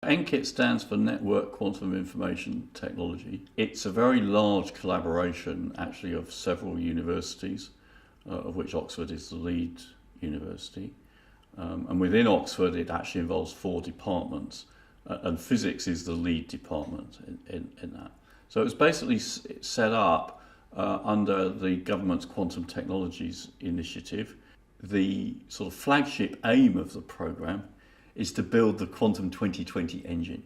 NQIT stands for Network Quantum Information Technology. It's a very large collaboration, actually, of several universities, of which Oxford is the lead university. And within Oxford, it actually involves 4 departments, and physics is the lead department in that. So it was basically set up under the government's Quantum Technologies Initiative. The sort of flagship aim of the programme is to build the Quantum 2020 engine.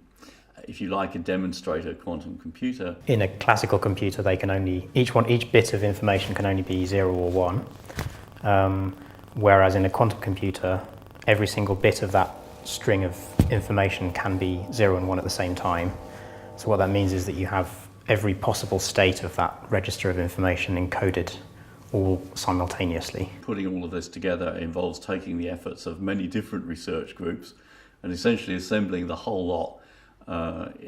If you like, a demonstrator quantum computer. In a classical computer, they can only each bit of information can only be 0 or 1, whereas in a quantum computer, every single bit of that string of information can be 0 and 1 at the same time. So what that means is that you have every possible state of that register of information encoded all simultaneously. Putting all of this together involves taking the efforts of many different research groups and essentially assembling the whole lot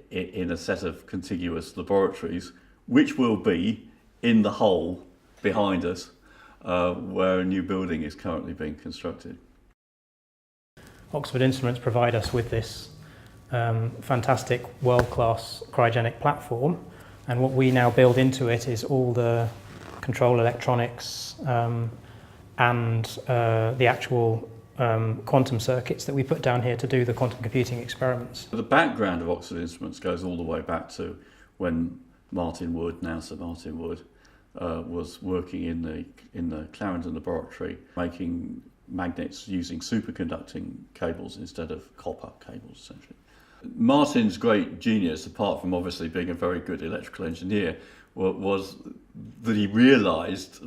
in a set of contiguous laboratories, which will be in the hole behind us, where a new building is currently being constructed. Oxford Instruments provide us with this fantastic world-class cryogenic platform, and what we now build into it is all the control electronics and the actual quantum circuits that we put down here to do the quantum computing experiments. The background of Oxford Instruments goes all the way back to when Martin Wood, now Sir Martin Wood, was working in the Clarendon laboratory, making magnets using superconducting cables instead of copper cables, essentially. Martin's great genius, apart from obviously being a very good electrical engineer, was that he realised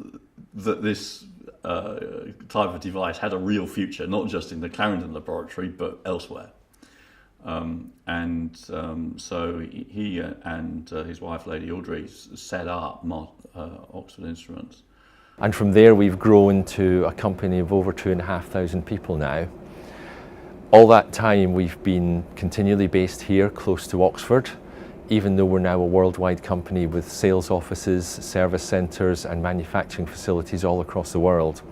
that this type of device had a real future, not just in the Clarendon laboratory, but elsewhere. So he and his wife, Lady Audrey, set up Oxford Instruments. And from there we've grown to a company of over 2,500 people now. All that time we've been continually based here close to Oxford, even though we're now a worldwide company with sales offices, service centres and manufacturing facilities all across the world.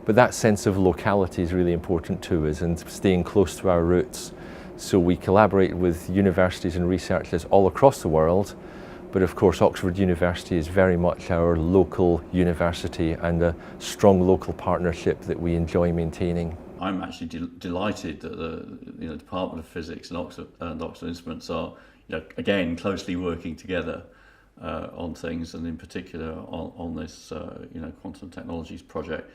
But that sense of locality is really important to us, and staying close to our roots. So we collaborate with universities and researchers all across the world, but of course Oxford University is very much our local university and a strong local partnership that we enjoy maintaining. I'm actually delighted that the Department of Physics and Oxford Instruments are, again, closely working together on things, and in particular on this, quantum technologies project.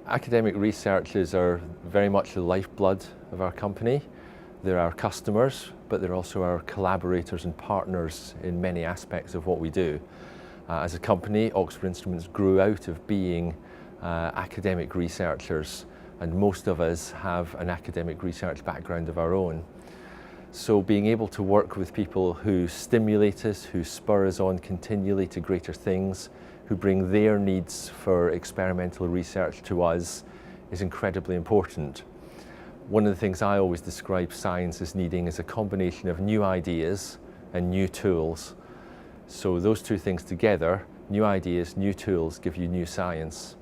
Academic researchers are very much the lifeblood of our company. They're our customers, but they're also our collaborators and partners in many aspects of what we do. As a company, Oxford Instruments grew out of being academic researchers, and most of us have an academic research background of our own. So being able to work with people who stimulate us, who spur us on continually to greater things, who bring their needs for experimental research to us, is incredibly important. One of the things I always describe science as needing is a combination of new ideas and new tools. So those two things together, new ideas, new tools, give you new science.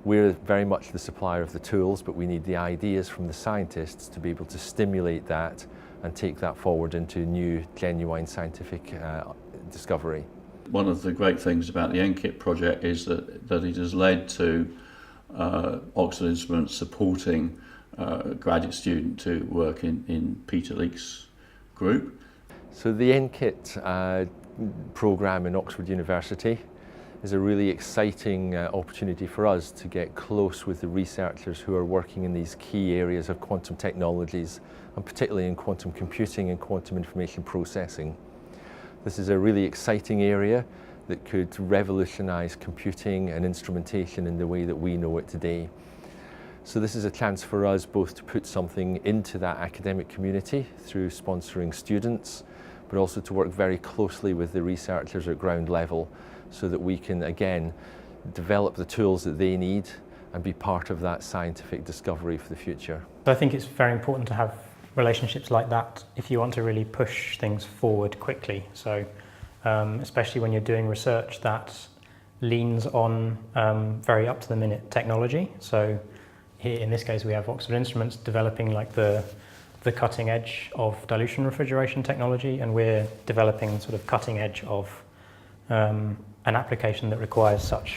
We're very much the supplier of the tools, but we need the ideas from the scientists to be able to stimulate that and take that forward into new, genuine scientific discovery. One of the great things about the NQIT project is that it has led to Oxford Instruments supporting a graduate student to work in Peter Leake's group. So the NQIT programme in Oxford University is a really exciting opportunity for us to get close with the researchers who are working in these key areas of quantum technologies, and particularly in quantum computing and quantum information processing. This is a really exciting area that could revolutionise computing and instrumentation in the way that we know it today. So this is a chance for us both to put something into that academic community through sponsoring students, but also to work very closely with the researchers at ground level so that we can, again, develop the tools that they need and be part of that scientific discovery for the future. I think it's very important to have relationships like that if you want to really push things forward quickly. So especially when you're doing research that leans on very up-to-the-minute technology. So here in this case we have Oxford Instruments developing like the the cutting edge of dilution refrigeration technology, and we're developing sort of cutting edge of an application that requires such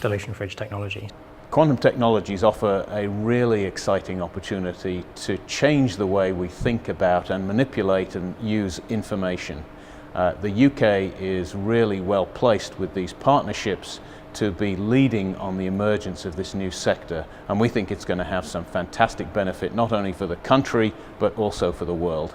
dilution fridge technology. Quantum technologies offer a really exciting opportunity to change the way we think about and manipulate and use information. The UK is really well placed with these partnerships to be leading on the emergence of this new sector, and we think it's going to have some fantastic benefit not only for the country but also for the world.